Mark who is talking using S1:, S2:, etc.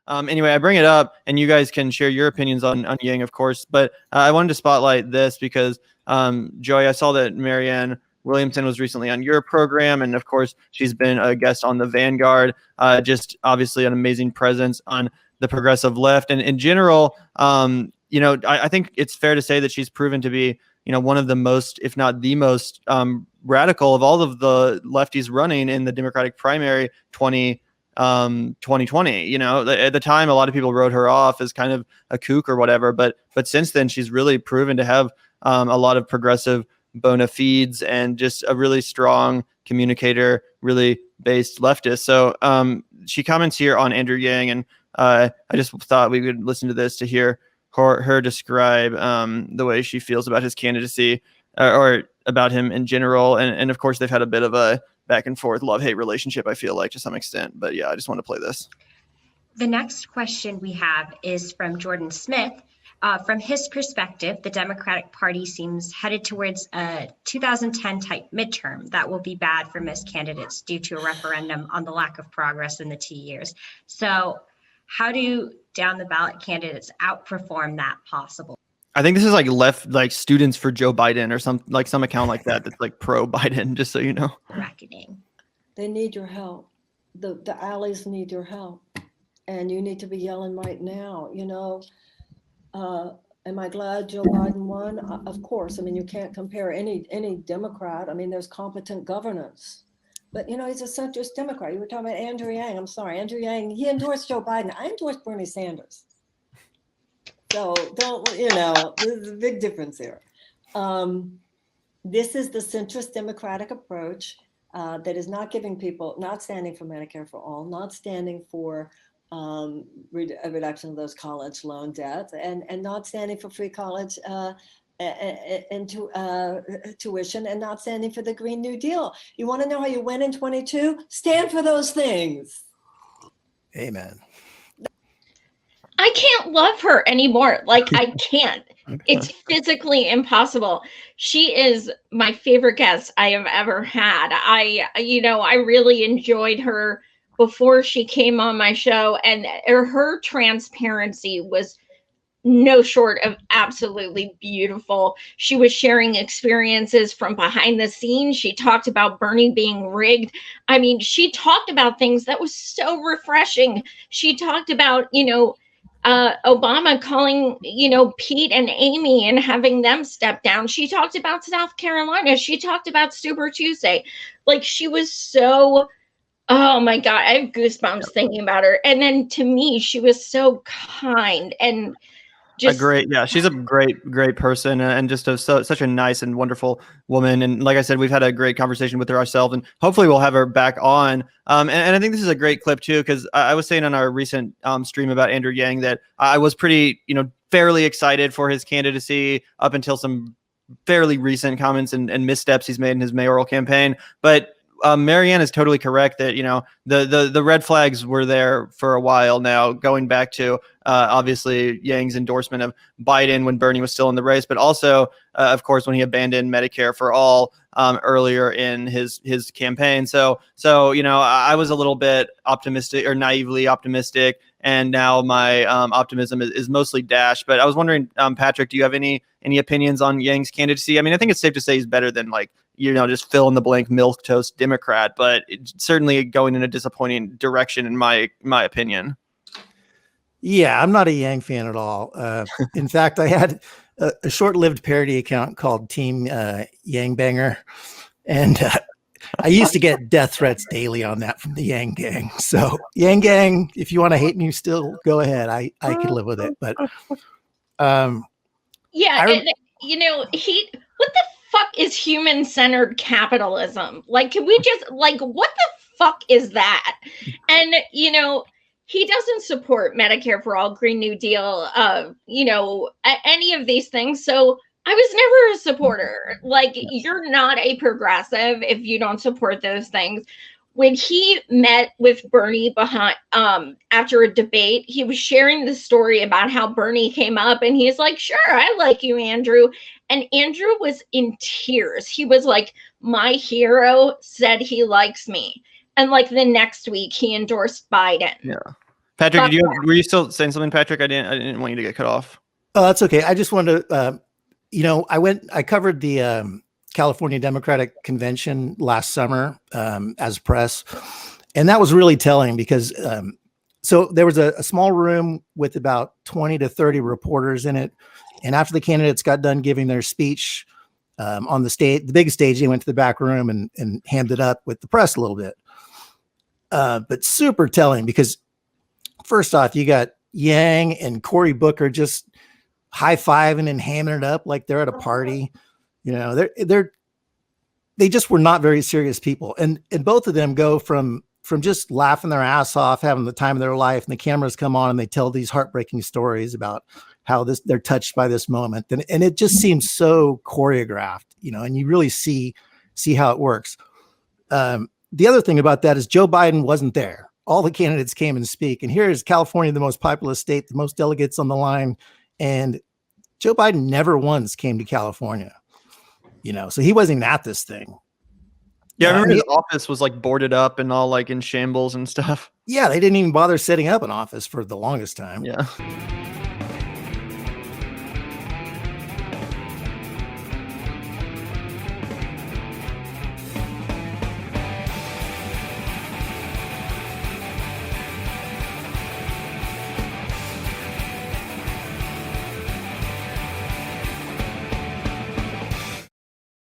S1: Anyway, I bring it up, and you guys can share your opinions on Yang, of course. But I wanted to spotlight this because, Joy, I saw that Marianne Willaimson was recently on your program, and of course, she's been a guest on the Vanguard. Just obviously an amazing presence on the progressive left, and in general, I think it's fair to say that she's proven to be, one of the most, if not the most, radical of all of the lefties running in the Democratic primary 2020. At the time, a lot of people wrote her off as kind of a kook or whatever, but since then, she's really proven to have a lot of progressive bona fides and just a really strong communicator, really based leftist. So she comments here on Andrew Yang, and I just thought we would listen to this to hear her describe the way she feels about his candidacy or about him in general. And of course, they've had a bit of a back and forth love-hate relationship, I feel like, to some extent. But yeah, I just want to play this.
S2: The next question we have is from Jordan Smith. From his perspective, the Democratic Party seems headed towards a 2010 type midterm that will be bad for most candidates due to a referendum on the lack of progress in the 2 years. So how do down the ballot candidates outperform that possible?
S1: I think this is like students for Joe Biden or some account like that that's like pro Biden, just so you know.
S2: Reckoning.
S3: They need your help. The allies need your help. And you need to be yelling right now, am I glad Joe Biden won? Of course. I mean, you can't compare any Democrat. I mean, there's competent governance. But, he's a centrist Democrat. You were talking about Andrew Yang. I'm sorry. Andrew Yang, he endorsed Joe Biden. I endorsed Bernie Sanders. So there's a big difference here. This is the centrist Democratic approach that is not standing for Medicare for all, not standing for a reduction of those college loan debts, and not standing for free college tuition, and not standing for the Green New Deal. You want to know how you win in 22? Stand for those things.
S4: Amen.
S5: I can't love her anymore. I can't. It's physically impossible. She is my favorite guest I have ever had. I really enjoyed her before she came on my show, and her transparency was no short of absolutely beautiful. She was sharing experiences from behind the scenes. She talked about Bernie being rigged. I mean, she talked about things that was so refreshing. She talked about, Obama calling, Pete and Amy and having them step down. She talked about South Carolina. She talked about Super Tuesday. She was so, oh my God, I have goosebumps thinking about her. And then to me, she was so kind and just
S1: she's a great person, and just such a nice and wonderful woman. And like I said, we've had a great conversation with her ourselves, and hopefully we'll have her back on. And I think this is a great clip too, because I was saying on our recent stream about Andrew Yang that I was pretty, fairly excited for his candidacy up until some fairly recent comments and missteps he's made in his mayoral campaign. But Marianne is totally correct that, the red flags were there for a while now, going back to obviously Yang's endorsement of Biden when Bernie was still in the race, but also, of course, when he abandoned Medicare for all earlier in his campaign. So I was a little bit optimistic, or naively optimistic, and now my optimism is mostly dashed. But I was wondering, Patrick, do you have any opinions on Yang's candidacy? I mean, I think it's safe to say he's better than just fill in the blank milquetoast Democrat, but it's certainly going in a disappointing direction in my opinion.
S4: Yeah, I'm not a Yang fan at all. In fact, I had a short-lived parody account called Team Yang Banger, and I used to get death threats daily on that from the Yang Gang. So Yang Gang, if you want to hate me still, go ahead. I can live with it. But
S5: what the fuck is human-centered capitalism? Can we just what the fuck is that? And he doesn't support Medicare for all, Green New Deal, any of these things. So I was never a supporter. You're not a progressive if you don't support those things. When he met with Bernie after a debate, he was sharing the story about how Bernie came up, and he's like, "Sure, I like you, Andrew." And Andrew was in tears. He was like, "My hero said he likes me." And the next week he endorsed Biden.
S1: Yeah. Patrick,
S5: But-
S1: were you still saying something, Patrick? I didn't want you to get cut off.
S4: Oh, that's okay. I just wanted to, I covered the California Democratic Convention last summer as press. And that was really telling because so there was a small room with about 20 to 30 reporters in it. And after the candidates got done giving their speech on the stage, the big stage, they went to the back room and hammed it up with the press a little bit. But super telling because first off, you got Yang and Cory Booker just high-fiving and hamming it up like they're at a party. You know, they just were not very serious people. And both of them go from just laughing their ass off, having the time of their life, and the cameras come on and they tell these heartbreaking stories about how they're touched by this moment. And it just seems so choreographed, you know, and you really see how it works. The other thing about that is Joe Biden wasn't there. All the candidates came and speak. And here is California, the most populous state, the most delegates on the line. And Joe Biden never once came to California, you know, so he wasn't even at this thing.
S1: Yeah, I remember his office was like boarded up and all like in shambles and stuff.
S4: Yeah, they didn't even bother setting up an office for the longest time.
S1: Yeah.